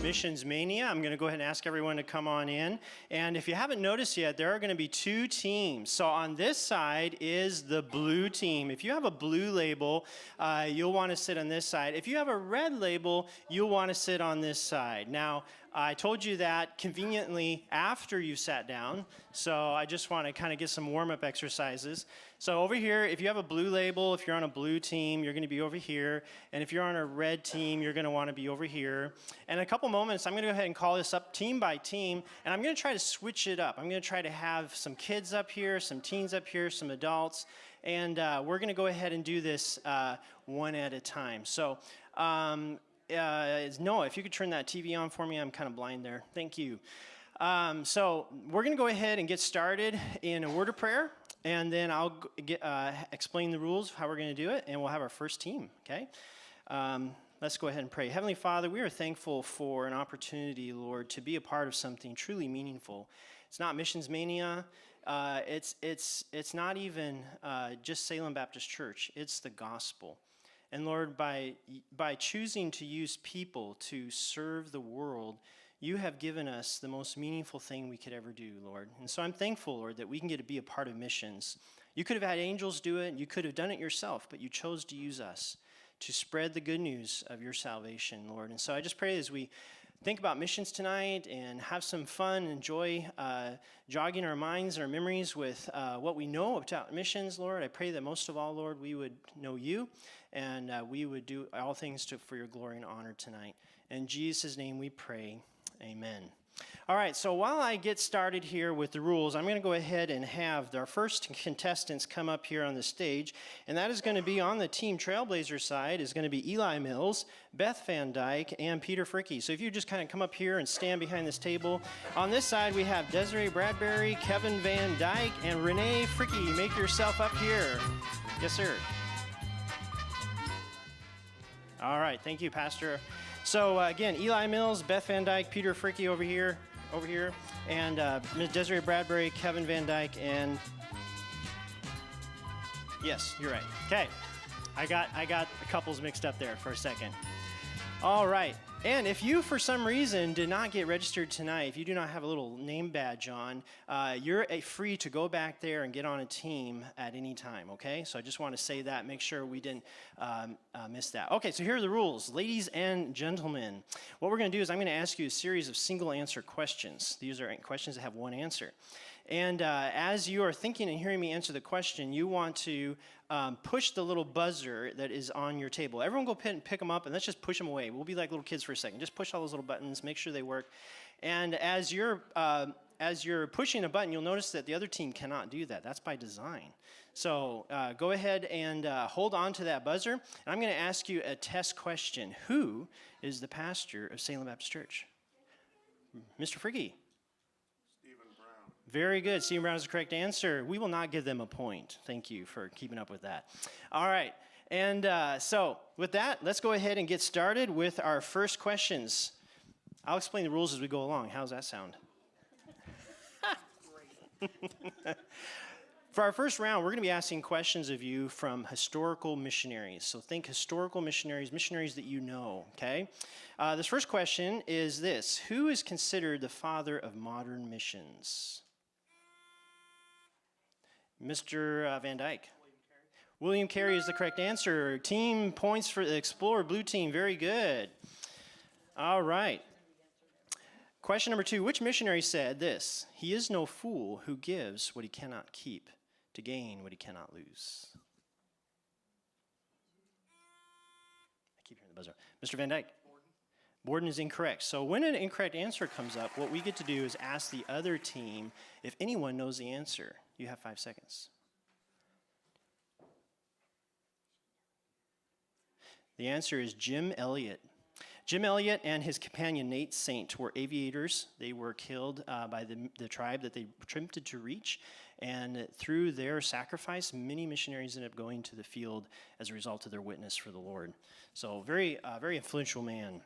Missions Mania. I'm going to go ahead and ask everyone to come on in. And if you haven't noticed yet, there are going to be two teams. So on this side is the blue team. If you have a blue label, you'll want to sit on this side. If you have a red label, you'll want to sit on this side. Now, I told you that conveniently after you sat down, so I just want to kind of get some warm-up exercises. So over here, if you have a blue label, if you're on a blue team, you're going to be over here. And if you're on a red team, you're going to want to be over here. And in a couple moments, I'm going to go ahead and call this up team by team, and I'm going to try to switch it up. I'm going to try to have some kids up here, some teens up here, some adults, and we're going to go ahead and do this one at a time. So, Noah, if you could turn that TV on for me, I'm kind of blind there. Thank you. So we're going to go ahead and get started in a word of prayer, and then I'll explain the rules of how we're going to do it, and we'll have our first team, okay? Let's go ahead and pray. Heavenly Father, we are thankful for an opportunity, Lord, to be a part of something truly meaningful. It's not Missions Mania. It's not even just Salem Baptist Church. It's the gospel. And Lord, by choosing to use people to serve the world, you have given us the most meaningful thing we could ever do, Lord. And so I'm thankful, Lord, that we can get to be a part of missions. You could have had angels do it, you could have done it yourself, but you chose to use us to spread the good news of your salvation, Lord. And so I just pray as we think about missions tonight and have some fun, enjoy jogging our minds and our memories with what we know about missions, Lord. I pray that most of all, Lord, we would know you and we would do all things for your glory and honor tonight. In Jesus' name we pray, amen. All right, so while I get started here with the rules, I'm going to go ahead and have our first contestants come up here on the stage, and that is going to be on the Team Trailblazer side is going to be Eli Mills, Beth Van Dyke, and Peter Fricke. So if you just kind of come up here and stand behind this table. On this side, we have Desiree Bradbury, Kevin Van Dyke, and Renee Fricke. Make yourself up here. Yes, sir. All right, thank you, Pastor. So again, Eli Mills, Beth Van Dyke, Peter Fricke over here, and Ms. Desiree Bradbury, Kevin Van Dyke, and yes, you're right. Okay, I got the couples mixed up there for a second. All right, and if you for some reason did not get registered tonight, if you do not have a little name badge on, you're free to go back there and get on a team at any time, okay? So I just want to say that, make sure we didn't miss that. Okay, so here are the rules. Ladies and gentlemen, what we're going to do is I'm going to ask you a series of single answer questions. These are questions that have one answer. And as you are thinking and hearing me answer the question, you want to push the little buzzer that is on your table. Everyone go pick them up, and let's just push them away. We'll be like little kids for a second. Just push all those little buttons, make sure they work. And as you're pushing a button, you'll notice that the other team cannot do that. That's by design. So go ahead and hold on to that buzzer. And I'm going to ask you a test question. Who is the pastor of Salem Baptist Church? Mr. Fricke. Very good. Stephen Brown is the correct answer. We will not give them a point. Thank you for keeping up with that. All right. And so with that, let's go ahead and get started with our first questions. I'll explain the rules as we go along. How's that sound? Great. For our first round, we're going to be asking questions of you from historical missionaries. So think historical missionaries, missionaries that you know, okay? This first question is this. Who is considered the father of modern missions? Mr. Van Dyke. William Carey is the correct answer. Team points for the Explorer Blue Team. Very good. All right. Question number 2. Which missionary said this? He is no fool who gives what he cannot keep to gain what he cannot lose. I keep hearing the buzzer. Mr. Van Dyke. Borden is incorrect. So when an incorrect answer comes up, what we get to do is ask the other team if anyone knows the answer. You have 5 seconds. The answer is Jim Elliot. Jim Elliot and his companion Nate Saint were aviators. They were killed by the tribe that they attempted to reach. And through their sacrifice, many missionaries ended up going to the field as a result of their witness for the Lord. So very influential man.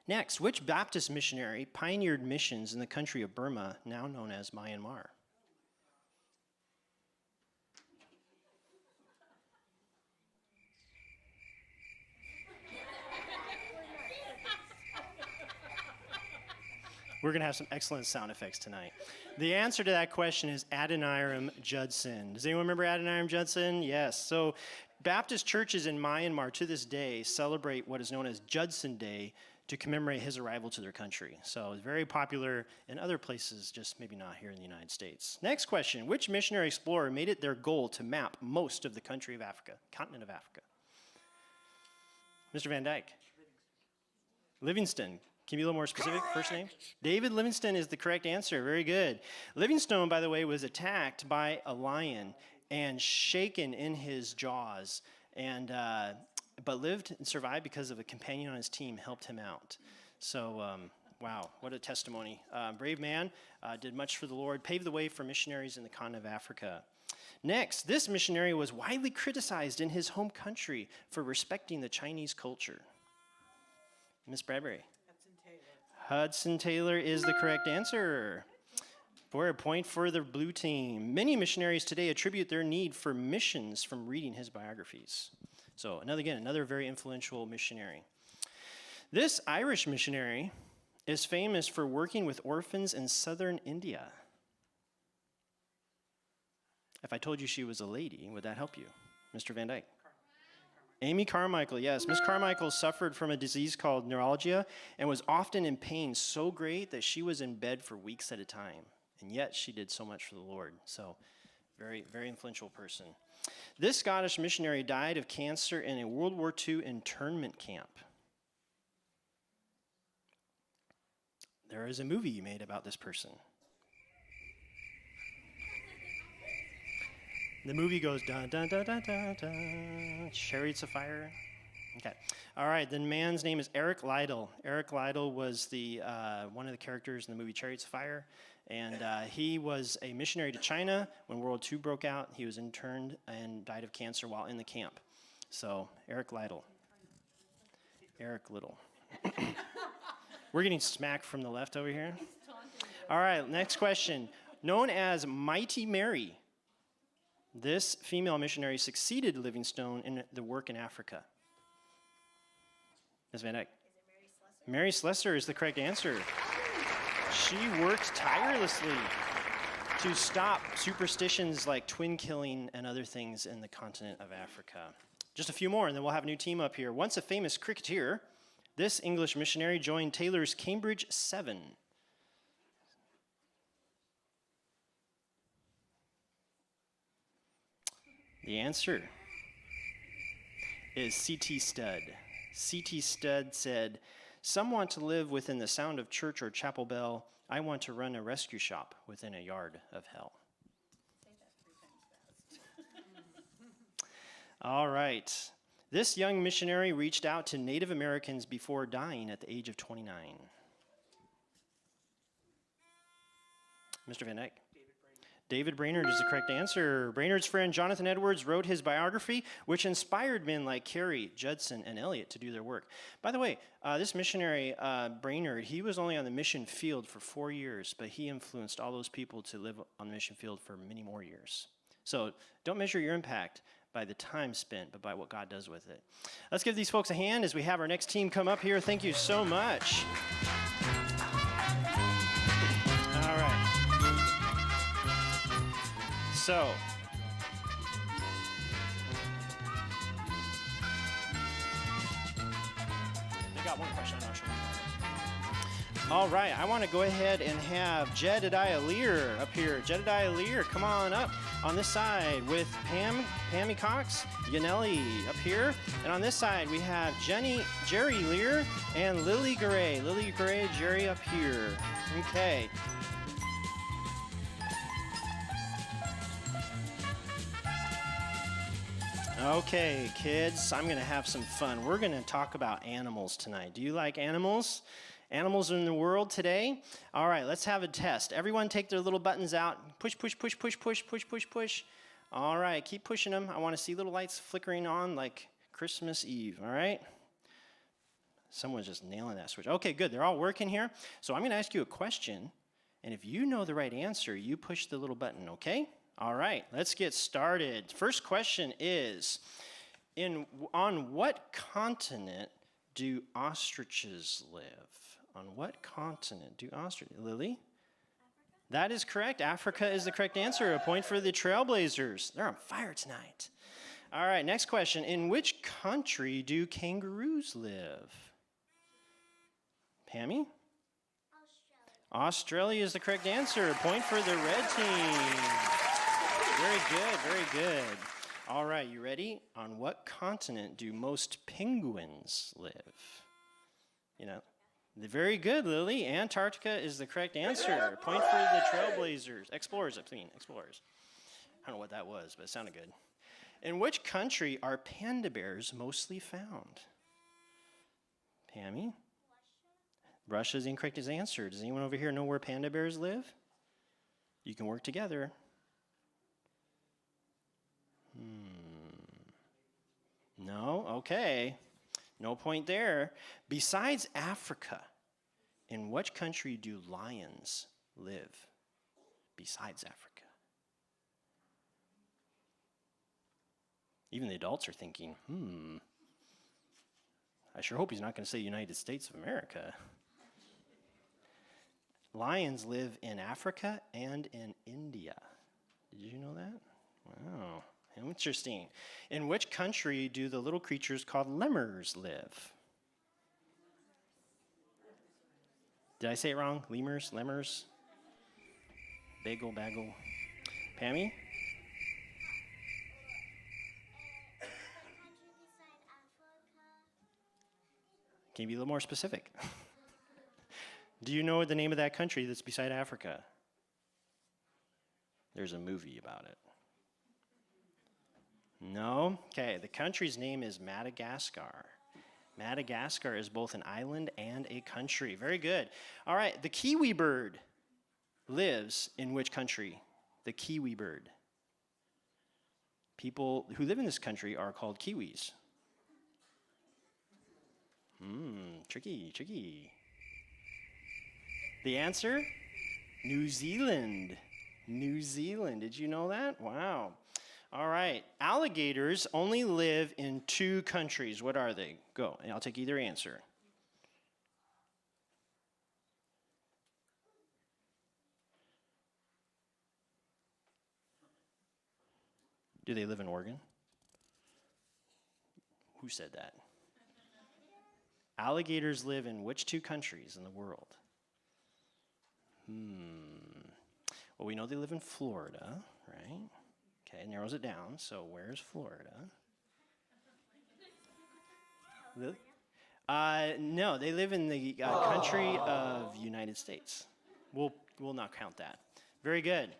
Next, which Baptist missionary pioneered missions in the country of Burma, now known as Myanmar? We're going to have some excellent sound effects tonight. The answer to that question is Adoniram Judson. Does anyone remember Adoniram Judson? Yes. So Baptist churches in Myanmar to this day celebrate what is known as Judson Day to commemorate his arrival to their country. So it's very popular in other places, just maybe not here in the United States. Next question. Which missionary explorer made it their goal to map most of the country of Africa, continent of Africa? Mr. Van Dyke. Livingston. Can you be a little more specific? First name? David Livingstone is the correct answer. Very good. Livingstone, by the way, was attacked by a lion and shaken in his jaws, but lived and survived because of a companion on his team helped him out. So, wow, what a testimony. Brave man, did much for the Lord, paved the way for missionaries in the continent of Africa. Next, this missionary was widely criticized in his home country for respecting the Chinese culture. Miss Bradbury. Hudson Taylor is the correct answer. For a point for the blue team. Many missionaries today attribute their need for missions from reading his biographies. So another very influential missionary. This Irish missionary is famous for working with orphans in southern India. If I told you she was a lady, would that help you? Mr. Van Dyke. Amy Carmichael, yes. Miss Carmichael suffered from a disease called neuralgia and was often in pain so great that she was in bed for weeks at a time. And yet she did so much for the Lord. So very, very influential person. This Scottish missionary died of cancer in a World War II internment camp. There is a movie made about this person. The movie goes dun dun dun dun dun dun. Chariots of Fire. Okay. All right. The man's name is Eric Liddell. Eric Liddell was the one of the characters in the movie Chariots of Fire, and he was a missionary to China when World War II broke out. He was interned and died of cancer while in the camp. So Eric Liddell. Eric Little. We're getting smacked from the left over here. All right. Next question. Known as Mighty Mary. This female missionary succeeded Livingstone in the work in Africa. Ms. Van Dyke. Mary Slessor is the correct answer. She worked tirelessly to stop superstitions like twin killing and other things in the continent of Africa. Just a few more, and then we'll have a new team up here. Once a famous cricketer, this English missionary joined Taylor's Cambridge 7. The answer is C.T. Studd. C.T. Studd said, "Some want to live within the sound of church or chapel bell. I want to run a rescue shop within a yard of hell." Say that 3 times fast. All right. This young missionary reached out to Native Americans before dying at the age of 29. Mr. Van Dyke. David Brainerd is the correct answer. Brainerd's friend Jonathan Edwards wrote his biography, which inspired men like Carey, Judson, and Eliot to do their work. By the way, this missionary, Brainerd, he was only on the mission field for 4 years, but he influenced all those people to live on the mission field for many more years. So don't measure your impact by the time spent, but by what God does with it. Let's give these folks a hand as we have our next team come up here. Thank you so much. All right. So, I got one question. I'm not sure. All right, I want to go ahead and have Jedediah Lear up here. Jedediah Lear, come on up on this side with Pammy Cox, Yanelli up here. And on this side, we have Jerry Lear and Lily Gray. Lily Gray, Jerry up here. Okay. Okay, kids, I'm going to have some fun. We're going to talk about animals tonight. Do you like animals? Animals in the world today? All right, let's have a test. Everyone take their little buttons out. Push, push, push, push, push, push, push, push. All right, keep pushing them. I want to see little lights flickering on like Christmas Eve, all right? Someone's just nailing that switch. Okay, good. They're all working here. So I'm going to ask you a question, and if you know the right answer, you push the little button, okay? All right, let's get started. First question is, on what continent do ostriches live? On what continent do Australia? Lily? That is correct. Africa is the correct answer. A point for the Trailblazers. They're on fire tonight. All right, next question. In which country do kangaroos live? Pammy? Australia is the correct answer. A point for the red team. Very good, very good. All right, you ready? On what continent do most penguins live? You know, very good, Lily. Antarctica is the correct answer. Point for the Trailblazers. Explorers. I don't know what that was, but it sounded good. In which country are panda bears mostly found? Pammy? Russia is the incorrect answer. Does anyone over here know where panda bears live? You can work together. No? Okay. No point there. Besides Africa, in which country do lions live? Besides Africa. Even the adults are thinking, I sure hope he's not going to say United States of America. Lions live in Africa and in India. Did you know that? Wow. Interesting. In which country do the little creatures called lemurs live? Did I say it wrong? Lemurs? Lemurs? Bagel, bagel. Pammy? Can you be a little more specific? Do you know the name of that country that's beside Africa? There's a movie about it. No? Okay, the country's name is Madagascar. Madagascar is both an island and a country. Very good. All right, the kiwi bird lives in which country? The kiwi bird. People who live in this country are called Kiwis. Tricky, tricky. The answer? New Zealand. New Zealand. Did you know that? Wow. All right. Alligators only live in 2 countries. What are they? Go. And I'll take either answer. Do they live in Oregon? Who said that? Alligators live in which 2 countries in the world? Well, we know they live in Florida, right? Okay, narrows it down. So where's Florida? Really? No, they live in the country of United States. We'll not count that. Very good.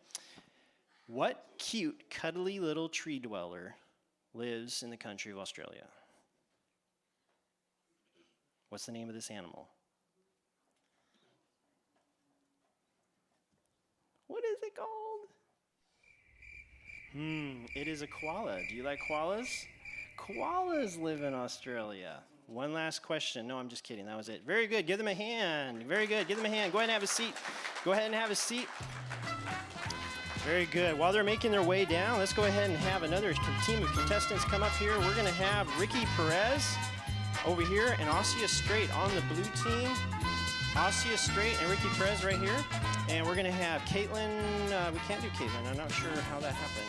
What cute, cuddly little tree dweller lives in the country of Australia? What's the name of this animal? What is it called? It is a koala. Do you like koalas? Koalas live in Australia. One last question. No, I'm just kidding. That was it. Very good. Give them a hand. Very good. Give them a hand. Go ahead and have a seat. Go ahead and have a seat. Very good. While they're making their way down, let's go ahead and have another team of contestants come up here. We're going to have Ricky Perez over here and Ossia Straight on the blue team. Ossia Straight and Ricky Perez right here. And we're going to have Caitlin. We can't do Caitlin. I'm not sure how that happened.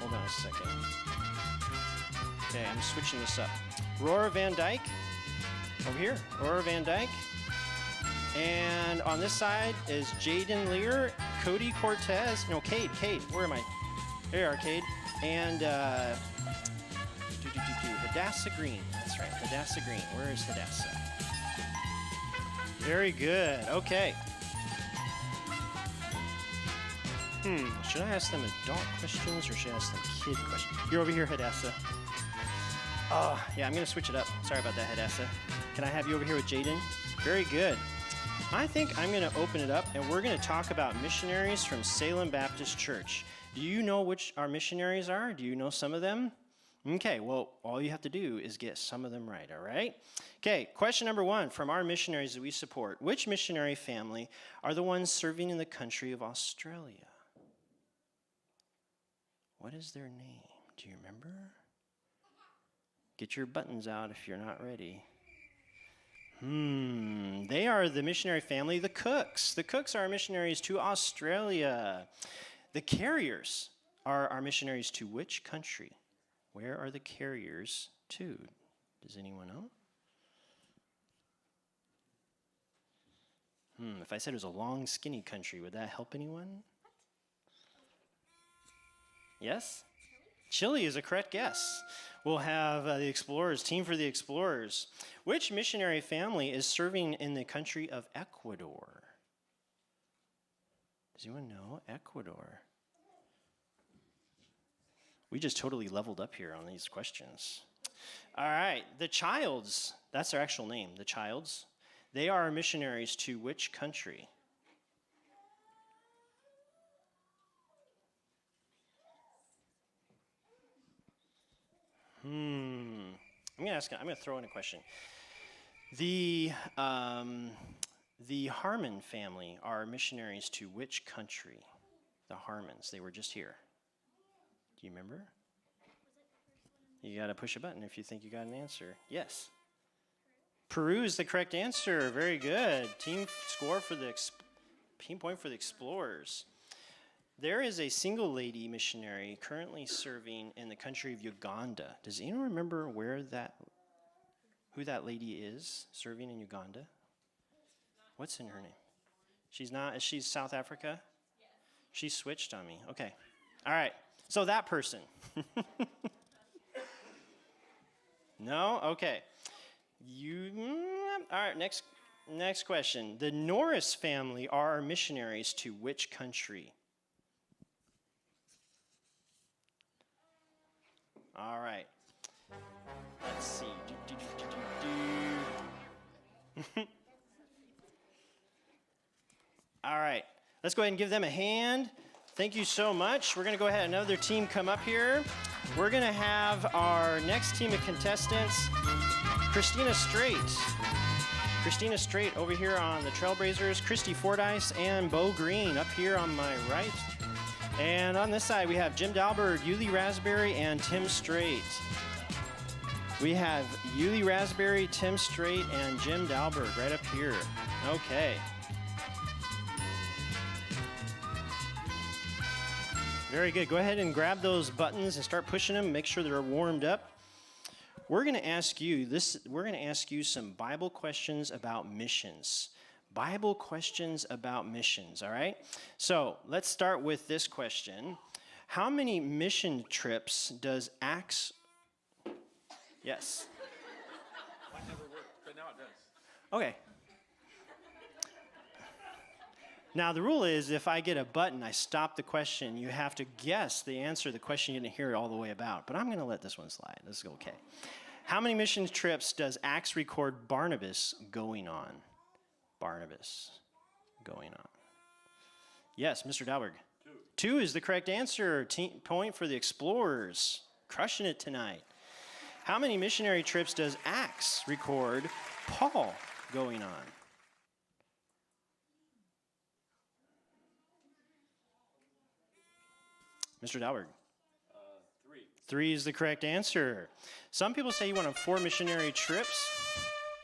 Hold on a second. Okay, I'm switching this up. Roar Van Dyke over here. Roar Van Dyke. And on this side is Jaden Lear, Cody Cortez. No, Cade. Where am I? There you are, Cade. And Hadassah Green. That's right, Hadassah Green. Where is Hadassah? Very good. Okay. Should I ask them adult questions or should I ask them kid questions? You're over here, Hadassah. Oh, yeah, I'm going to switch it up. Sorry about that, Hadassah. Can I have you over here with Jaden? Very good. I think I'm going to open it up, and we're going to talk about missionaries from Salem Baptist Church. Do you know which our missionaries are? Do you know some of them? Okay, well, all you have to do is get some of them right, all right? Okay, question number 1 from our missionaries that we support. Which missionary family are the ones serving in the country of Australia? What is their name? Do you remember? Get your buttons out if you're not ready. They are the missionary family, the Cooks. The Cooks are missionaries to Australia. The Carriers are our missionaries to which country? Where are the Carriers to? Does anyone know? If I said it was a long, skinny country, would that help anyone? Yes? Chile is a correct guess. We'll have the Explorers, Team for the Explorers. Which missionary family is serving in the country of Ecuador? Does anyone know? Ecuador. We just totally leveled up here on these questions. All right, the Childs, that's their actual name, the Childs. They are missionaries to which country? I'm gonna throw in a question. The Harmon family are missionaries to which country? The Harmons, they were just here. Do you remember? You gotta push a button if you think you got an answer. Yes. Peru is the correct answer. Very good. Team point for the Explorers. There is a single lady missionary currently serving in the country of Uganda. Does anyone remember who that lady is serving in Uganda? What's in her name? She's not. Is she South Africa? Yes. She switched on me. Okay. All right. So that person. No? Okay. All right, next question. The Norris family are our missionaries to which country? All right. Let's see. All right. Let's go ahead and give them a hand. Thank you so much. We're going to go ahead and another team come up here. We're going to have our next team of contestants, Christina Strait over here on the Trailblazers, Christy Fordyce, and Bo Green up here on my right. And on this side, we have Jim Dalberg, Yuli Raspberry, and Tim Strait. We have Yuli Raspberry, Tim Strait, and Jim Dalberg right up here. Okay. Very good. Go ahead and grab those buttons and start pushing them. Make sure they're warmed up. We're going to ask you some Bible questions about missions. Bible questions about missions, all right? So let's start with this question. How many mission trips does Acts... Yes. Mine never worked, but now it does. Okay. Now, the rule is if I get a button, I stop the question. You have to guess the answer to the question you didn't hear it all the way about. But I'm going to let this one slide. This is okay. How many mission trips does Acts record Barnabas going on? Barnabas going on. Yes, Mr. Dalberg. 2 is the correct answer. Point for the Explorers. Crushing it tonight. How many missionary trips does Acts record Paul going on? Mr. Dalberg. 3. 3 is the correct answer. Some people say he went on 4 missionary trips.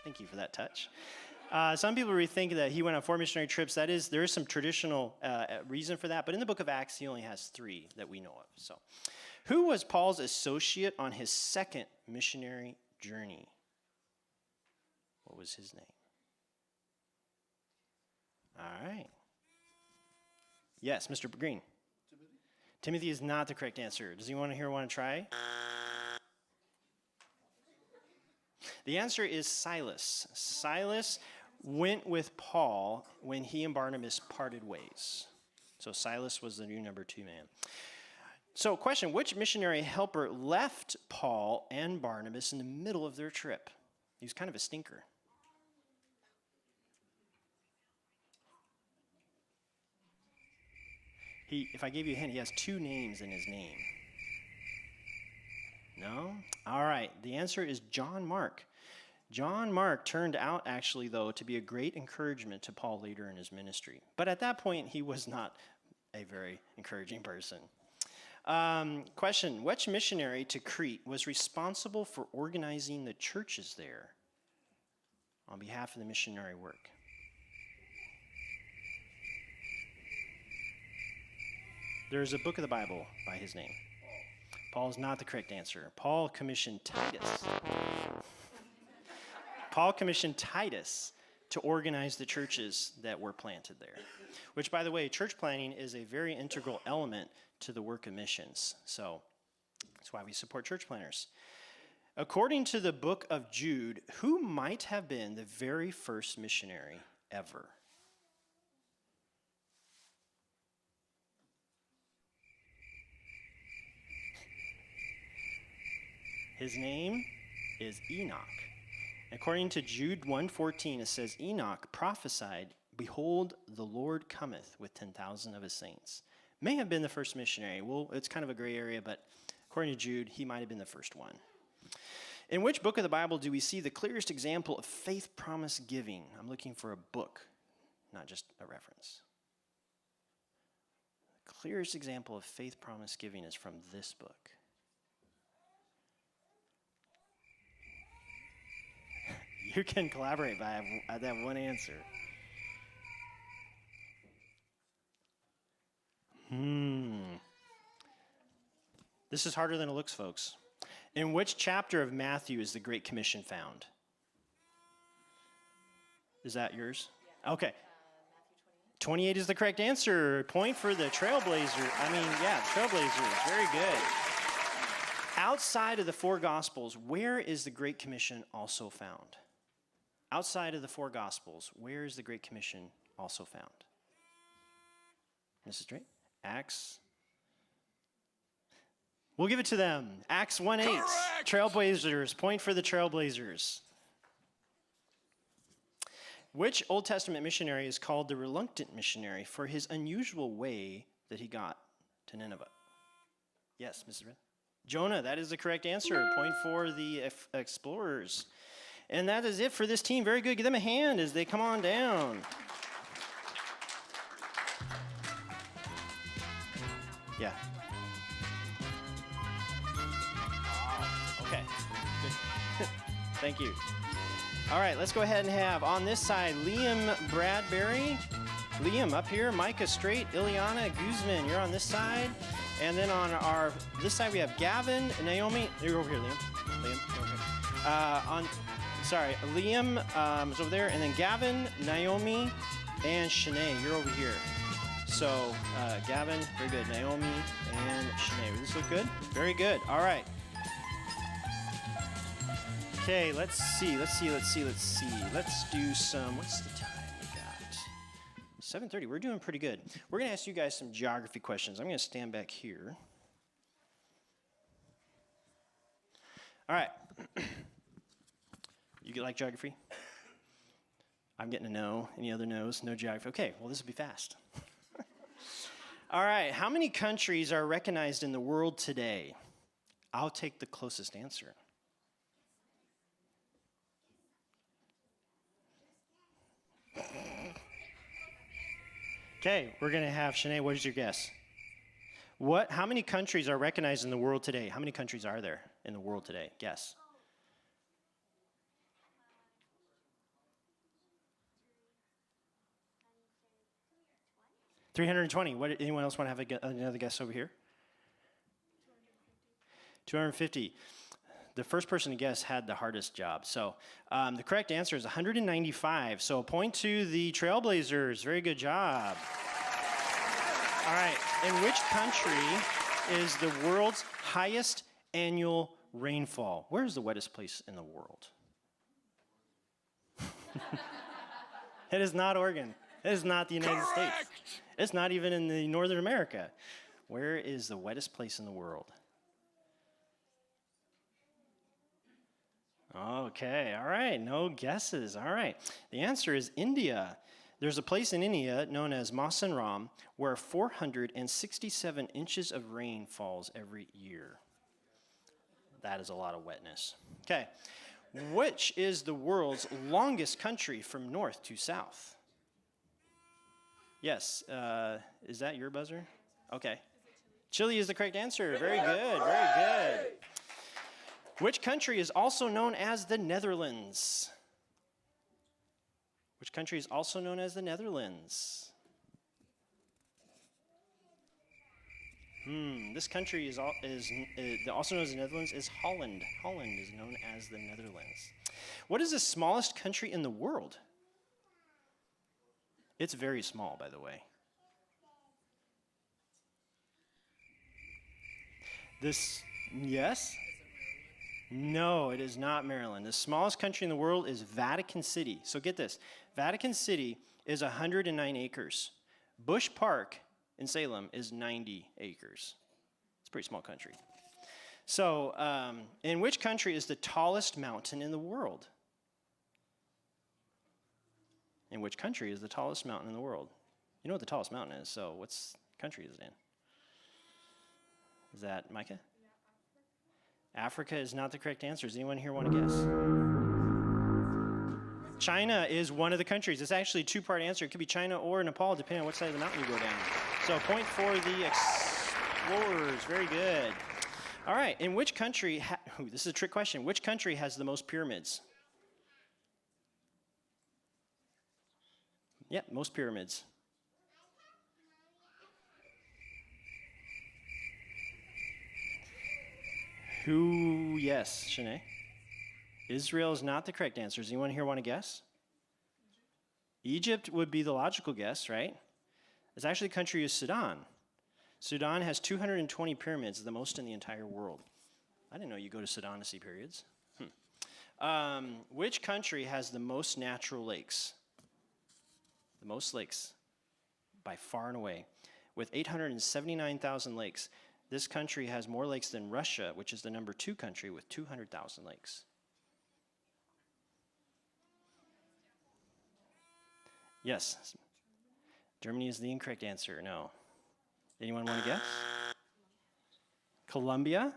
Thank you for that touch. Some people rethink that he went on 4 missionary trips. There is some traditional reason for that, but in the book of Acts, he only has 3 that we know of. So, who was Paul's associate on his second missionary journey? What was his name? All right. Yes, Mr. Green. Timothy is not the correct answer. Does anyone here want to try? The answer is Silas. Silas went with Paul when he and Barnabas parted ways. So Silas was the new number 2 man. So question, which missionary helper left Paul and Barnabas in the middle of their trip? He was kind of a stinker. If I gave you a hint, he has 2 names in his name. No? All right. The answer is John Mark. John Mark turned out, actually, though, to be a great encouragement to Paul later in his ministry. But at that point, he was not a very encouraging person. Question, which missionary to Crete was responsible for organizing the churches there? on behalf of the missionary work? There's a book of the Bible by his name. Paul is not the correct answer. Paul commissioned Titus. Paul commissioned Titus to organize the churches that were planted there. Which, by the way, church planting is a very integral element to the work of missions. So that's why we support church planters. According to the book of Jude, who might have been the very first missionary ever? His name is Enoch. According to Jude 1:14, it says, Enoch prophesied, behold, the Lord cometh with 10,000 of his saints. May have been the first missionary. Well, it's kind of a gray area, but according to Jude, he might have been the first one. In which book of the Bible do we see the clearest example of faith promise giving? I'm looking for a book, not just a reference. The clearest example of faith promise giving is from this book. You can collaborate, but I have one answer. This is harder than it looks, folks. In which chapter of Matthew is the Great Commission found? Is that yours? Yeah. Okay. Matthew 28 is the correct answer. Point for the Trailblazer. Trailblazers. Very good. Outside of the four Gospels, where is the Great Commission also found? Outside of the four Gospels, where is the Great Commission also found? Mrs. Drake? Acts. We'll give it to them. Acts 1:8. Trailblazers. Point for the Trailblazers. Which Old Testament missionary is called the reluctant missionary for his unusual way that he got to Nineveh? Yes, Mrs. Red? Jonah. That is the correct answer. Point for the explorers. And that is it for this team. Very good. Give them a hand as they come on down. Yeah. Okay. Good. Thank you. All right, let's go ahead and have on this side Liam Bradbury. Liam up here. Micah Straight. Ileana Guzman. You're on this side. And then on this side we have Gavin, Naomi. You're over here, Liam. Liam, you're over here. Liam is over there, and then Gavin, Naomi, and Shanae, you're over here. So Gavin, very good. Naomi and Shanae. Does this look good? Very good. All right. Okay, let's see. Let's do some, what's the time we got? 7:30, we're doing pretty good. We're gonna ask you guys some geography questions. I'm gonna stand back here. All right. You like geography? I'm getting a no. Any other no's? No geography. Okay, well, this will be fast. All right, how many countries are recognized in the world today? I'll take the closest answer. Okay, we're going to have Shanae, what is your guess? How many countries are recognized in the world today? How many countries are there in the world today? Guess. 320. Anyone else want to have another guess over here? 250. The first person to guess had the hardest job. So the correct answer is 195. So a point to the Trailblazers. Very good job. All right. In which country is the world's highest annual rainfall? Where is the wettest place in the world? It is not Oregon. It is not the United States. It's not even in the Northern America. Where is the wettest place in the world? Okay, all right, no guesses. All right, the answer is India. There's a place in India known as Masanram where 467 inches of rain falls every year. That is a lot of wetness. Okay, which is the world's longest country from north to south? Yes, is that your buzzer? Okay. Chile is the correct answer. Very good, very good. Which country is also known as the Netherlands? Which country is also known as the Netherlands? This country is also known as the Netherlands is Holland. Holland is known as the Netherlands. What is the smallest country in the world? It's very small, by the way. Yes? No, it is not Maryland. The smallest country in the world is Vatican City. So get this. Vatican City is 109 acres. Busch Park in Salem is 90 acres. It's a pretty small country. So, in which country is the tallest mountain in the world? In which country is the tallest mountain in the world? You know what the tallest mountain is, so what country is it in? Is that Micah? Yeah, Africa is not the correct answer. Does anyone here want to guess? China is one of the countries. It's actually a two-part answer. It could be China or Nepal, depending on which side of the mountain you go down. So point for the explorers. Very good. All right. In which country, this is a trick question. Which country has the most pyramids? Yeah, most pyramids. Yes, Shanae. Israel is not the correct answer. Does anyone here want to guess? Egypt would be the logical guess, right? It's actually the country of Sudan. Sudan has 220 pyramids, the most in the entire world. I didn't know you go to Sudan to see pyramids. Which country has the most natural lakes? The most lakes, by far and away. With 879,000 lakes, this country has more lakes than Russia, which is the number 2 country with 200,000 lakes. Yes. Germany is the incorrect answer. No. Anyone want to guess? Colombia?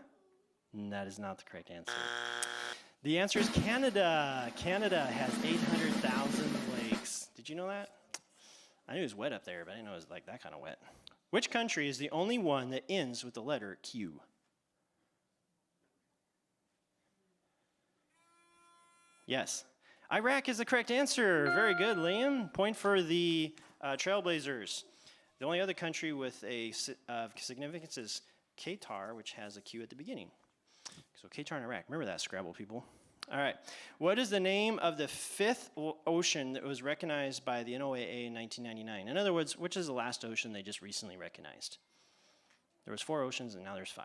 That is not the correct answer. The answer is Canada. Canada has 800,000 lakes. Did you know that? I knew it was wet up there, but I didn't know it was like that kind of wet. Which country is the only one that ends with the letter Q? Yes. Iraq is the correct answer. Very good, Liam. Point for the Trailblazers. The only other country with a significance is Qatar, which has a Q at the beginning. So Qatar and Iraq. Remember that, Scrabble people. All right. What is the name of the 5th ocean that was recognized by the NOAA in 1999? In other words, which is the last ocean they just recently recognized? There was 4 oceans, and now there's 5.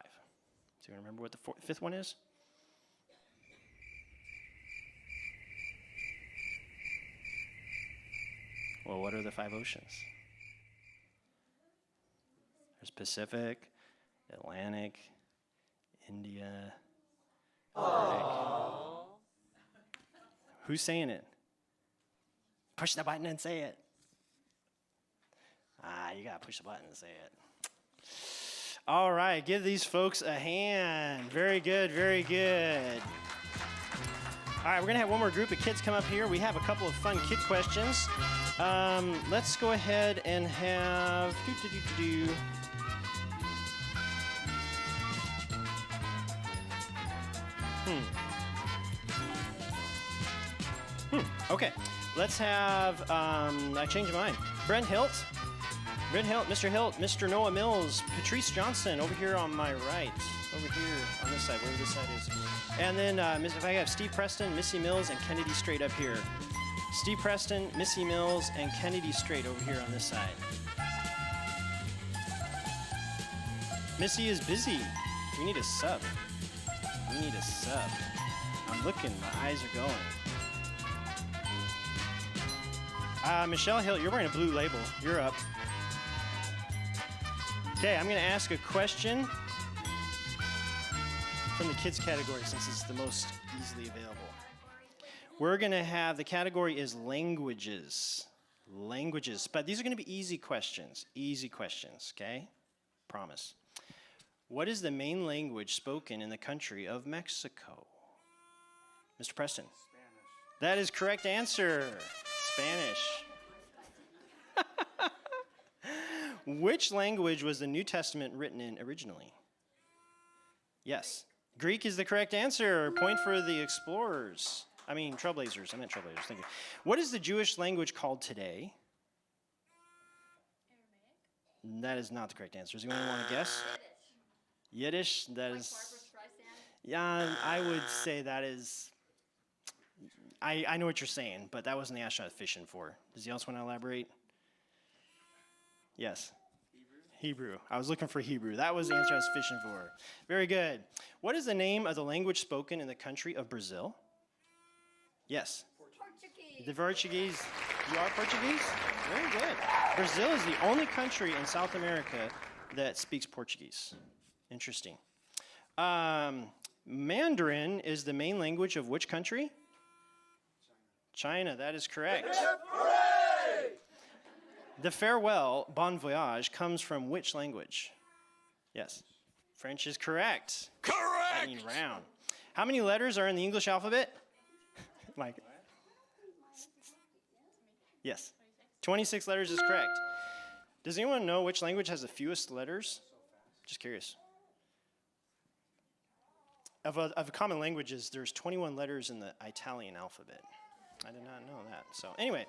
Do you remember what the 5th one is? Well, what are the 5 oceans? There's Pacific, Atlantic, India, Arctic. Who's saying it? Push the button and say it. You gotta push the button and say it. All right, give these folks a hand. Very good, very good. All right, we're gonna have one more group of kids come up here. We have a couple of fun kid questions. Let's go ahead and have Okay, let's have, I changed my mind. Brent Hilt, Mr. Hilt, Mr. Noah Mills, Patrice Johnson over here on my right, over here on this side, wherever this side is. And then if I have Steve Preston, Missy Mills, and Kennedy Strait up here. Steve Preston, Missy Mills, and Kennedy Strait over here on this side. Missy is busy. We need a sub. We need a sub. I'm looking, my eyes are going. Michelle Hill, you're wearing a blue label. You're up. Okay, I'm going to ask a question from the kids category since it's the most easily available. We're going to have, the category is languages. Languages. But these are going to be easy questions, okay? Promise. What is the main language spoken in the country of Mexico? Mr. Preston. Spanish. That is correct answer. Spanish. Which language was the New Testament written in originally? Yes. Greek is the correct answer. Point for the explorers. Trailblazers. I meant trailblazers. Thank you. What is the Jewish language called today? Aramaic. That is not the correct answer. Does anyone want to guess? Yiddish. That Like is. Barbra Streisand. Yeah, I would say that is. I know what you're saying, but that wasn't the answer I was fishing for. Does anyone else want to elaborate? Yes. Hebrew. I was looking for Hebrew. That was the answer I was fishing for. Very good. What is the name of the language spoken in the country of Brazil? Yes. Portuguese. The Portuguese. You are Portuguese? Very good. Brazil is the only country in South America that speaks Portuguese. Interesting. Mandarin is the main language of which country? China. That is correct. The farewell, bon voyage, comes from which language? Yes. French is correct. Lightning round. How many letters are in the English alphabet? Mike. Yes. 26 letters is correct. Does anyone know which language has the fewest letters? Just curious. Of common languages, there's 21 letters in the Italian alphabet. I did not know that. So anyway,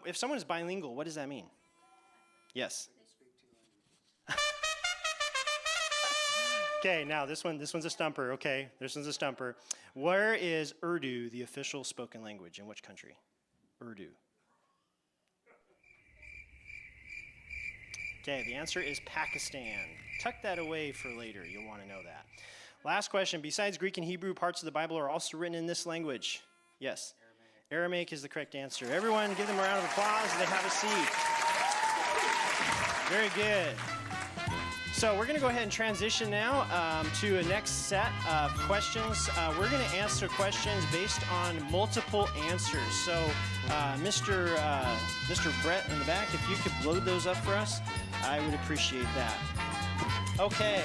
if someone is bilingual, what does that mean? Yes. Okay, now this one's a stumper. Okay, this one's a stumper. Where is Urdu the official spoken language? In which country? Urdu. Okay, the answer is Pakistan. Tuck that away for later. You'll want to know that. Last question. Besides Greek and Hebrew, parts of the Bible are also written in this language. Yes. Aramaic is the correct answer. Everyone, give them a round of applause as they have a seat. Very good. So we're going to go ahead and transition now to a next set of questions. We're going to answer questions based on multiple answers. So Mr. Brett in the back, if you could load those up for us, I would appreciate that. Okay.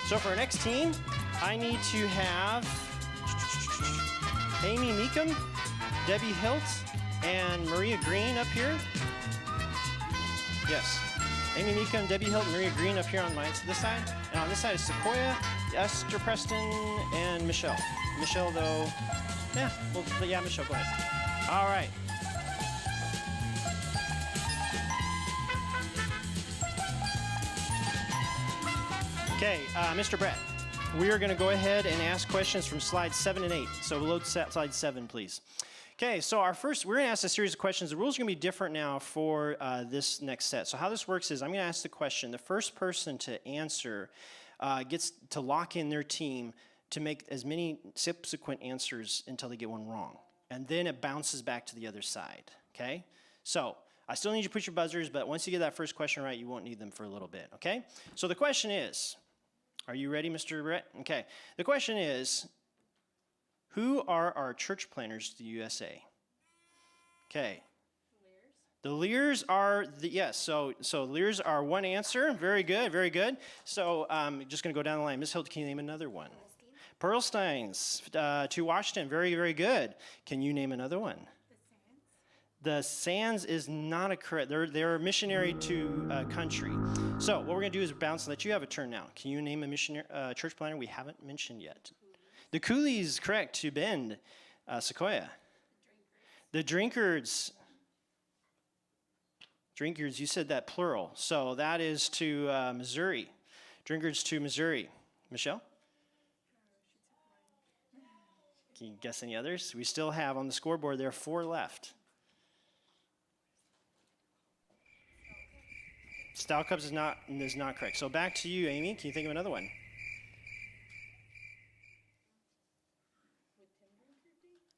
So for our next team, I need to have Amy Meekum, Debbie Hilt, and Maria Green up here. Yes. Amy Meekum, Debbie Hilt, Maria Green up here on this side. And on this side is Sequoia, Esther Preston, and Michelle. Michelle, though, Michelle, go ahead. All right. Okay, Mr. Brett, we are going to go ahead and ask questions from slides 7 and 8. So load slide 7, please. Okay, so we're going to ask a series of questions. The rules are going to be different now for this next set. So how this works is I'm going to ask the question. The first person to answer gets to lock in their team to make as many subsequent answers until they get one wrong. And then it bounces back to the other side, okay? So I still need you to push your buzzers, but once you get that first question right, you won't need them for a little bit, okay? So the question is, are you ready, Mr. Brett? Okay. The question is, who are our church planners to the USA? Okay. The Lears are yes. So Lears are one answer. Very good. Very good. So just going to go down the line. Ms. Hilt, can you name another one? Pearlsteins to Washington. Very, very good. Can you name another one? The Sands is not a correct. They're a missionary to country. So what we're going to do is bounce and let you have a turn now. Can you name a missionary church planner we haven't mentioned yet? The Coolies, correct, to Bend, Sequoia. The Drinkards. Drinkards, you said that plural. So that is to Missouri. Drinkards to Missouri. Michelle? Can you guess any others? We still have on the scoreboard there 4 left. Style Cups is not correct. So back to you, Amy. Can you think of another one?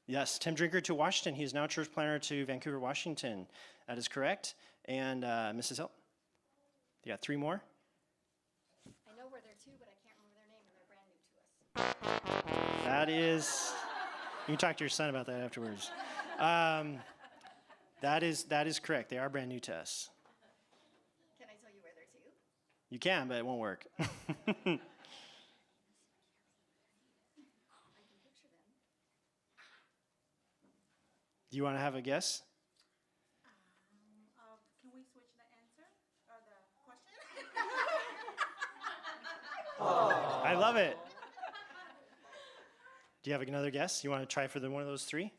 Yes, Tim Drinker to Washington. He is now church planner to Vancouver, Washington. That is correct. And Mrs. Hill? You got 3 more? I know where they're too, but I can't remember their name, and they're brand new to us. That is, you can talk to your son about that afterwards. That is correct. They are brand new to us. Can I tell you where they're too? You can, but it won't work. I can picture them. Do you want to have a guess? Can we switch the answer or the question? I love it. Do you have another guess? You want to try for one of those three?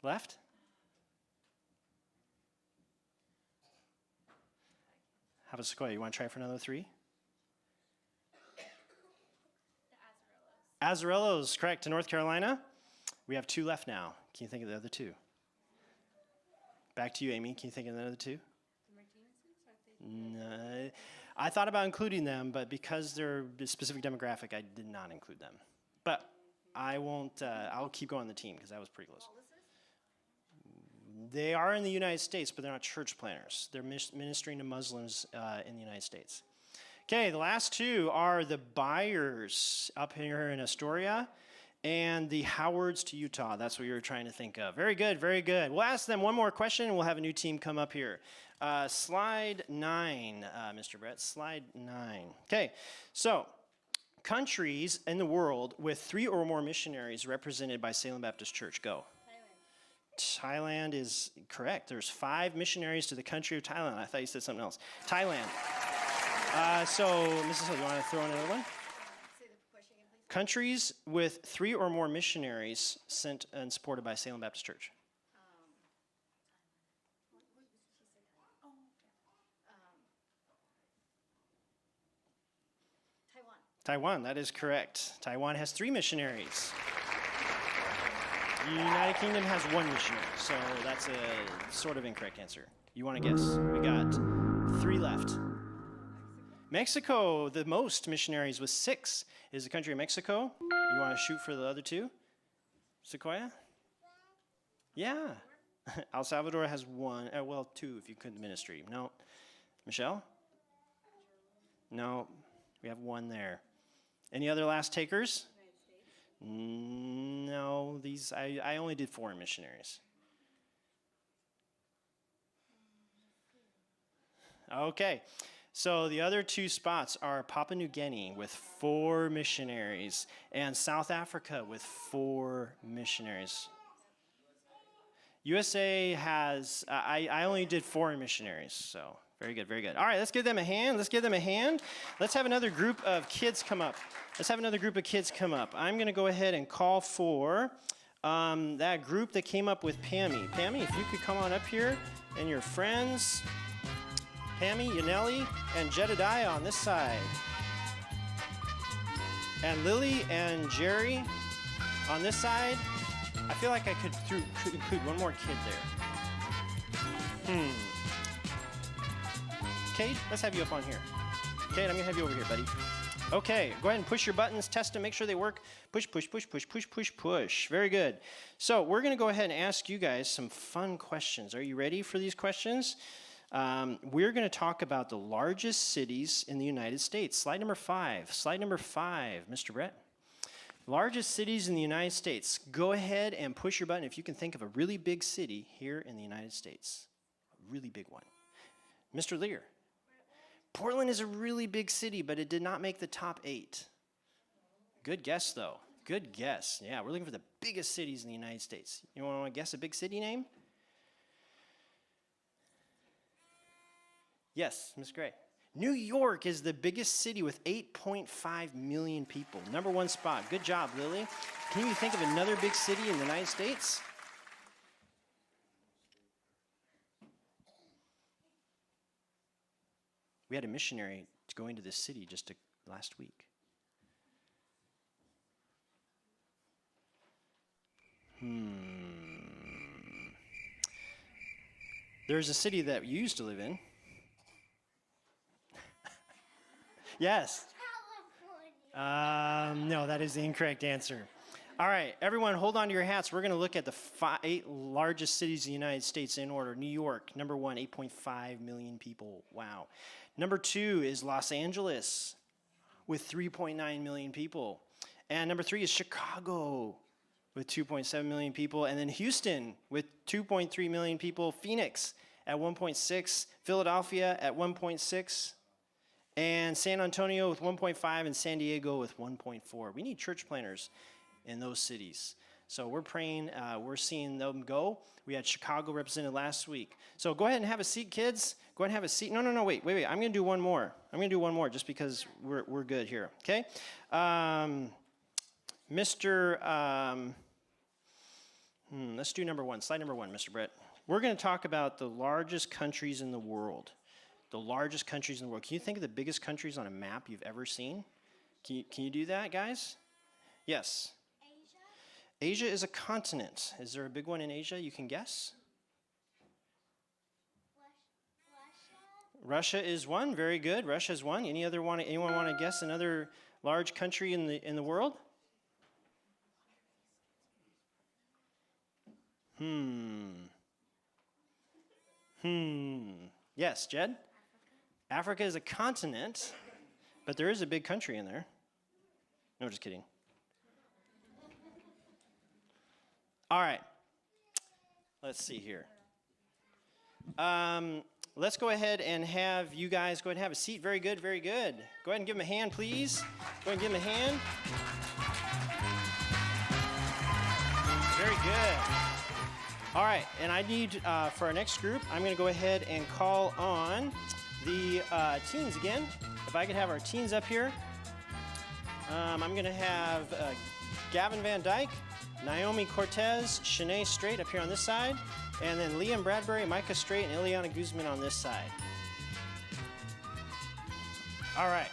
Left? How about Sequoia? You want to try for another three? The Azarillos. Azarillos, correct, to North Carolina. We have two left now. Can you think of the other two? Back to you, Amy. Can you think of the other two? No. I thought about including them, but because they're a specific demographic, I did not include them. But I won't, I'll keep going on the team because that was pretty close. They are in the United States, but they're not church planners. They're ministering to Muslims in the United States. Okay, the last two are the Byers up here in Astoria and the Howards to Utah. That's what you were trying to think of. Very good, very good. We'll ask them one more question, and we'll have a new team come up here. Slide 9, Mr. Brett, slide 9. Okay, so countries in the world with 3 or more missionaries represented by Salem Baptist Church. Go. Thailand is correct. There's 5 missionaries to the country of Thailand. I thought you said something else. Thailand. So, Mrs. Hill, you want to throw in another one? Say the question again, please. Countries with 3 or more missionaries sent and supported by Salem Baptist Church. Taiwan. Taiwan, that is correct. Taiwan has 3 missionaries. The United Kingdom has 1 missionary, so that's a sort of incorrect answer. You want to guess? We got 3 left. Mexico, the most missionaries with 6 is the country of Mexico. You want to shoot for the other 2? Sequoia? Yeah. El Salvador has 1, well, 2 if you could ministry. No. Michelle? No. We have 1 there. Any other last takers? No, these I only did foreign missionaries. Okay, so the other 2 spots are Papua New Guinea with 4 missionaries and South Africa with 4 missionaries. USA has, I only did foreign missionaries, so very good, very good. All right, let's give them a hand. Let's give them a hand. Let's have another group of kids come up. I'm going to go ahead and call for that group that came up with Pammy. Pammy, if you could come on up here, and your friends, Pammy, Yaneli, and Jedediah on this side. And Lily and Jerry on this side. I feel like I could include one more kid there. Cade, let's have you up on here. Cade, I'm going to have you over here, buddy. Okay, go ahead and push your buttons, test them, make sure they work. Push, push, push, push, push, push, push. Very good. So we're going to go ahead and ask you guys some fun questions. Are you ready for these questions? We're going to talk about the largest cities in the United States. Slide number 5. Slide number 5, Mr. Brett. Largest cities in the United States. Go ahead and push your button if you can think of a really big city here in the United States. A really big one. Mr. Lear. Portland is a really big city, but it did not make the top 8. Good guess, though. Good guess. Yeah, we're looking for the biggest cities in the United States. You want to guess a big city name? Yes, Ms. Gray. New York is the biggest city with 8.5 million people. Number 1 spot. Good job, Lily. Can you think of another big city in the United States? We had a missionary going to this city just last week. There's a city that you used to live in. Yes. No, that is the incorrect answer. All right, everyone, hold on to your hats. We're going to look at the 8 largest cities in the United States in order. New York, number 1, 8.5 million people. Wow. Number 2 is Los Angeles with 3.9 million people. And number 3 is Chicago with 2.7 million people. And then Houston with 2.3 million people. Phoenix at 1.6. Philadelphia at 1.6. And San Antonio with 1.5. And San Diego with 1.4. We need church planners in those cities. So we're praying, we're seeing them go. We had Chicago represented last week. So go ahead and have a seat, kids. Go ahead and have a seat. No, wait. I'm going to do one more. just because we're good here, okay? Mr. Let's do number one. Slide number one, Mr. Brett. We're going to talk about the largest countries in the world. The largest countries in the world. Can you think of the biggest countries on a map you've ever seen? Can you do that, guys? Yes. Asia is a continent. Is there a big one in Asia you can guess? Russia is one. Very good. Russia is one. Anyone want to guess another large country in the world? Yes, Jed? Africa is a continent, but there is a big country in there. No, just kidding. All right. Let's see here. Let's go ahead and have you guys go ahead and have a seat. Very good, very good. Go ahead and give them a hand, please. Go ahead and give them a hand. Very good. All right, and I need, for our next group, I'm going to go ahead and call on the teens again. If I could have our teens up here. I'm going to have Gavin Van Dyke, Naomi Cortez, Shanae Strait up here on this side, and then Liam Bradbury, Micah Strait, and Ileana Guzman on this side. All right.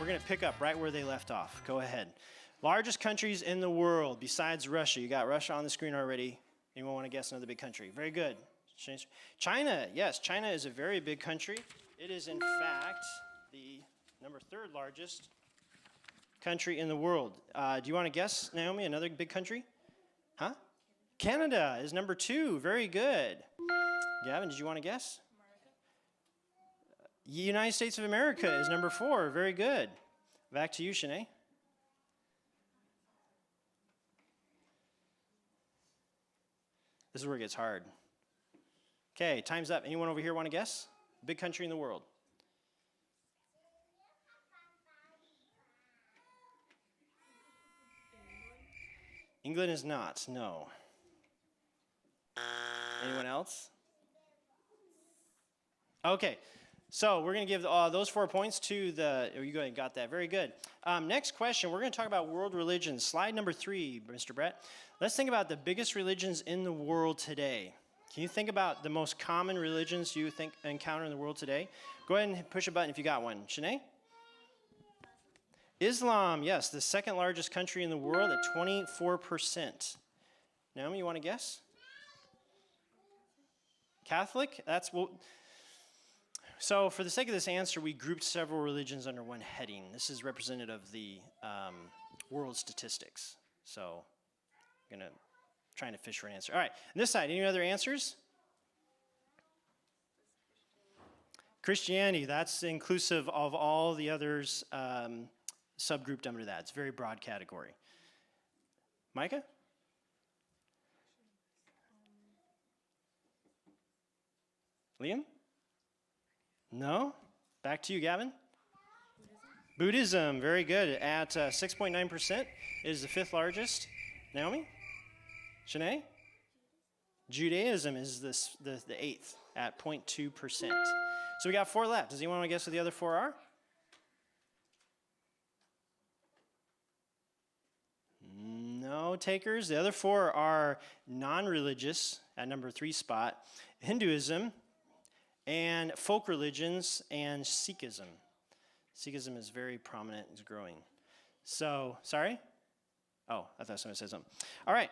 We're going to pick up right where they left off. Go ahead. Largest countries in the world besides Russia. You got Russia on the screen already. Anyone want to guess another big country? Very good. China. Yes, China is a very big country. It is, in fact, the number 3rd largest country in the world. Do you want to guess, Naomi, another big country? Huh? Canada is number 2. Very good. Gavin, did you want to guess? United States of America is number 4. Very good. Back to you, Shanae. This is where it gets hard. Okay, time's up. Anyone over here want to guess? Big country in the world. England is not, no. Anyone else? Okay, so we're going to give those 4 points to the, you go ahead and got that, very good. Next question, we're going to talk about world religions. Slide number 3, Mr. Brett. Let's think about the biggest religions in the world today. Can you think about the most common religions you encounter in the world today? Go ahead and push a button if you got one. Shanae? Islam, yes, the 2nd largest country in the world at 24%. Naomi, you want to guess? Catholic? So for the sake of this answer, we grouped several religions under one heading. This is representative of the world statistics. So I'm trying to fish for an answer. All right, on this side, any other answers? Christianity, that's inclusive of all the others subgrouped under that. It's a very broad category. Micah? Liam? No? Back to you, Gavin. Buddhism, very good. At 6.9% is the 5th largest. Naomi? Shanae? Judaism is the 8th at 0.2%. So we got 4 left. Does anyone want to guess what the other 4 are? No takers. The other 4 are non-religious at number 3 spot. Hinduism and folk religions and Sikhism. Sikhism is very prominent. It's growing. So, sorry? Oh, I thought somebody said something. All right.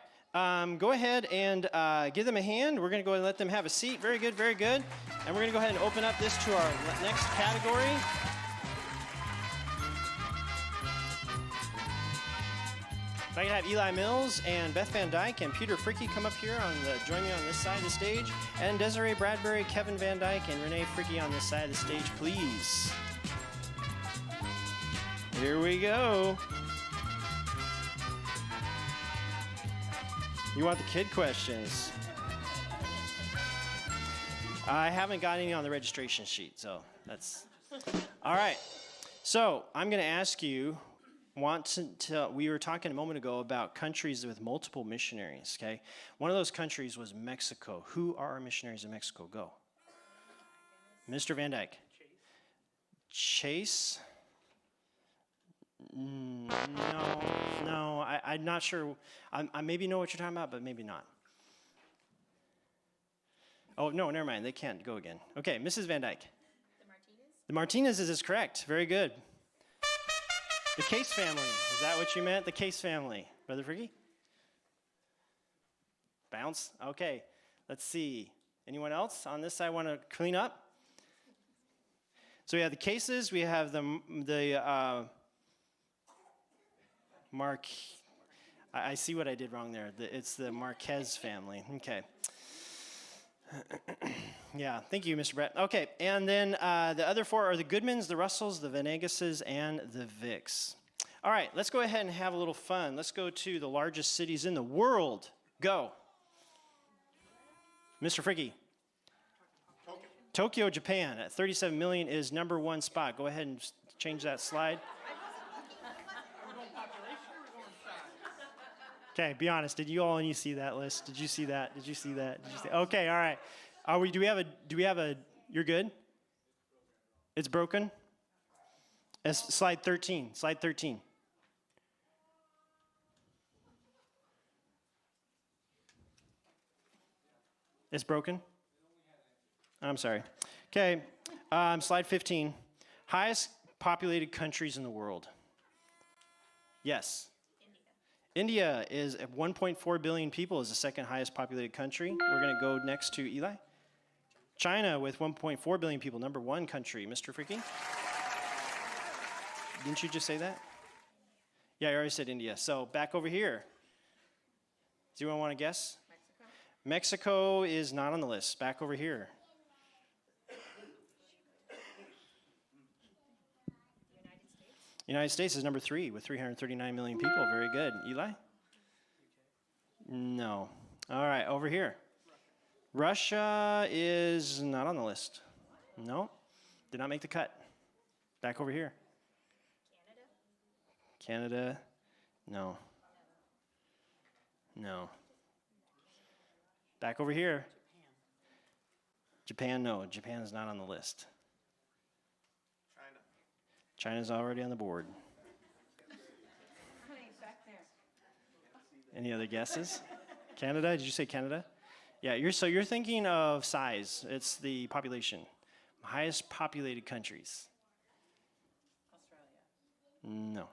Go ahead and give them a hand. We're going to go ahead and let them have a seat. Very good, very good. And we're going to go ahead and open up this to our next category. If I can have Eli Mills and Beth Van Dyke and Peter Fricke come up here join me on this side of the stage. And Desiree Bradbury, Kevin Van Dyke, and Renee Fricke on this side of the stage, please. Here we go. You want the kid questions? I haven't got any on the registration sheet, so that's... All right. So I'm going to ask you, we were talking a moment ago about countries with multiple missionaries, okay? One of those countries was Mexico. Who are our missionaries in Mexico? Go. Mr. Van Dyke. Chase. No, I'm not sure. I maybe know what you're talking about, but maybe not. Oh, no, never mind. They can't go again. Okay, Mrs. Van Dyke. The Martinezes is correct. Very good. The Case family. Is that what you meant? The Case family. Brother Friggy? Bounce? Okay. Let's see. Anyone else on this side want to clean up? So we have the Cases. We have the I see what I did wrong there. It's the Marquez family. Okay. Yeah, thank you, Mr. Brett. Okay, and then the other four are the Goodmans, the Russells, the Venegases, and the Vicks. All right, let's go ahead and have a little fun. Let's go to the largest cities in the world. Go. Mr. Fricke. Tokyo, Japan, at 37 million is #1 spot. Go ahead and change that slide. Okay, be honest. Did you all and you see that list? Did you see that? Did you see that? Did you see? Okay, all right. Do we have a? You're good. It's broken. Slide 13. Slide 13. It's broken. I'm sorry. Okay, slide 15. Highest populated countries in the world. Yes. India is at 1.4 billion people, is the second highest populated country. We're going to go next to Eli. China with 1.4 billion people, #1 country. Mr. Fricke? Didn't you just say that? Yeah, I already said India. So back over here. Does anyone want to guess? Mexico is not on the list. Back over here. United States is #3 with 339 million people. Very good. Eli? No. All right, over here. Russia is not on the list. No, did not make the cut. Back over here. Canada? No. No. Back over here. Japan, no. Japan is not on the list. China's already on the board. Any other guesses? Canada? Did you say Canada? Yeah, you're thinking of size. It's the population. Highest populated countries. Australia. No.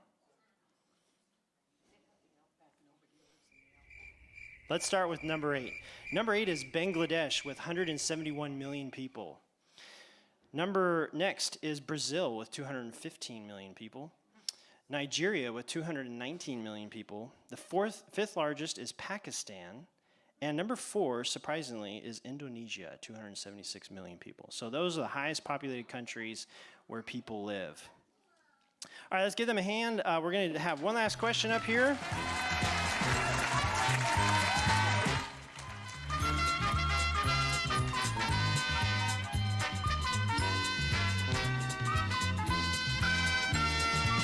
Let's start with #8. #8 is Bangladesh with 171 million people. Next is Brazil with 215 million people. Nigeria with 219 million people. The fifth largest is Pakistan. And #4, surprisingly, is Indonesia, 276 million people. So those are the highest populated countries where people live. All right, let's give them a hand. We're going to have one last question up here.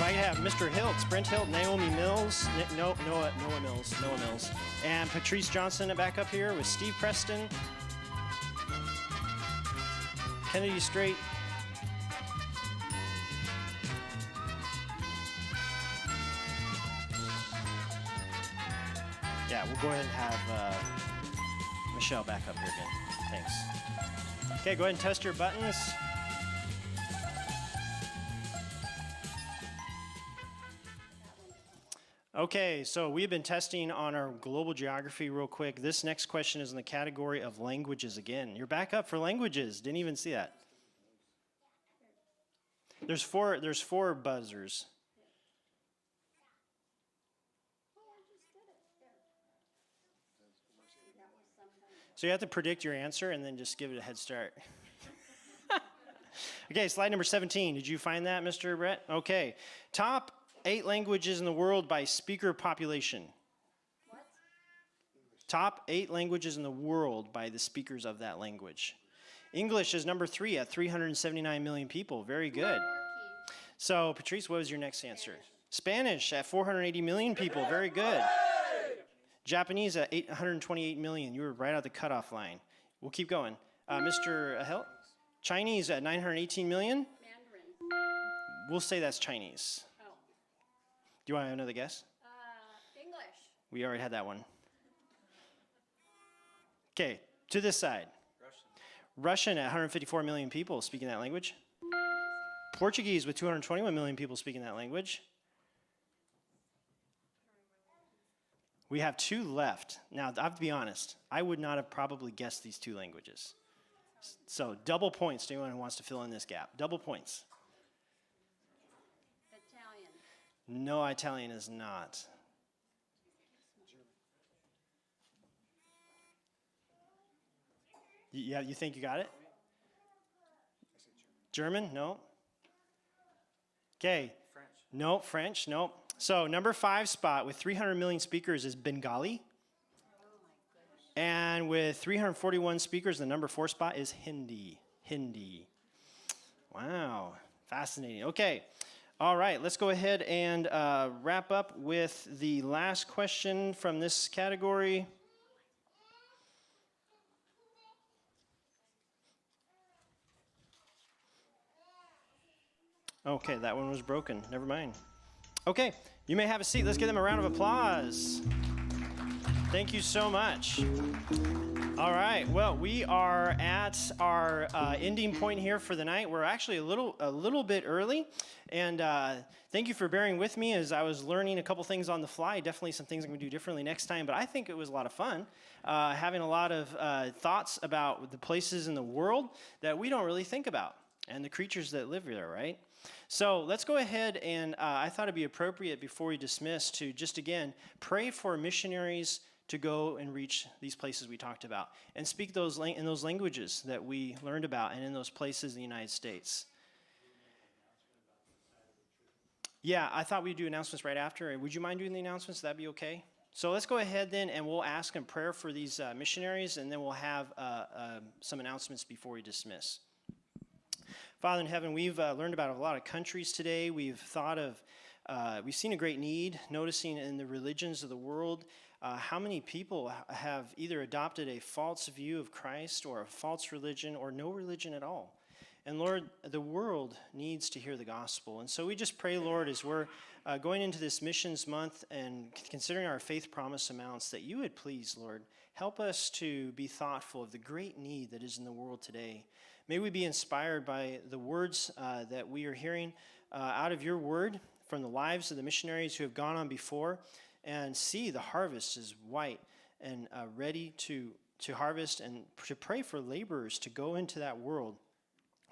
I have Mr. Hilt, Brent Hilt, Naomi Mills, Noah Mills, and Patrice Johnson back up here with Steve Preston, Kennedy Strait, yeah, we'll go ahead and have Michelle back up here again. Thanks. Okay, go ahead and test your buttons. Okay, so we've been testing on our global geography real quick. This next question is in the category of languages again. You're back up for languages. Didn't even see that. There's four buzzers. So you have to predict your answer and then just give it a head start. Okay, slide number 17. Did you find that, Mr. Brett? Okay. Top 8 languages in the world by speaker population. What? Top 8 languages in the world by the speakers of that language. English is #3 at 379 million people. Very good. So, Patrice, what was your next answer? Spanish at 480 million people. Very good. Japanese at 828 million. You were right at the cutoff line. We'll keep going. Mr. Hilt? Chinese at 918 million. Mandarin. We'll say that's Chinese. Oh. Do you want another guess? English. We already had that one. Okay, to this side. Russian at 154 million people speaking that language. Portuguese with 221 million people speaking that language. We have 2 left. Now, I have to be honest. I would not have probably guessed these 2 languages. So double points to anyone who wants to fill in this gap. Double points. Italian. No, Italian is not. Yeah, you think you got it? German? No. Okay. French. No, French? No. So number 5 spot with 300 million speakers is Bengali. And with 341 speakers, the number 4 spot is Hindi. Hindi. Wow. Fascinating. Okay. All right. Let's go ahead and wrap up with the last question from this category. Okay, that one was broken. Never mind. Okay, you may have a seat. Let's give them a round of applause. Thank you so much. All right, well, we are at our ending point here for the night. We're actually a little bit early, and thank you for bearing with me as I was learning a couple things on the fly. Definitely some things I'm going to do differently next time, but I think it was a lot of fun having a lot of thoughts about the places in the world that we don't really think about and the creatures that live there, right? So let's go ahead and I thought it'd be appropriate before we dismiss to just again pray for missionaries to go and reach these places we talked about and speak those in those languages that we learned about and in those places in the United States. Yeah, I thought we'd do announcements right after. Would you mind doing the announcements? That'd be okay? So let's go ahead then and we'll ask in prayer for these missionaries, and then we'll have some announcements before we dismiss. Father in heaven, we've learned about a lot of countries today. We've seen a great need, noticing in the religions of the world how many people have either adopted a false view of Christ or a false religion or no religion at all. And Lord, the world needs to hear the gospel. And so we just pray, Lord, as we're going into this missions month and considering our faith promise amounts, that you would please, Lord, help us to be thoughtful of the great need that is in the world today. May we be inspired by the words that we are hearing out of your word from the lives of the missionaries who have gone on before, and see the harvest is white and ready to harvest, and to pray for laborers to go into that world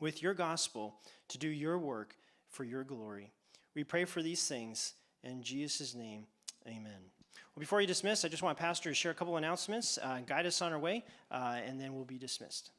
with your gospel to do your work for your glory. We pray for these things in Jesus' name, amen. Well, before you dismiss, I just want Pastor to share a couple announcements, guide us on our way, and then we'll be dismissed.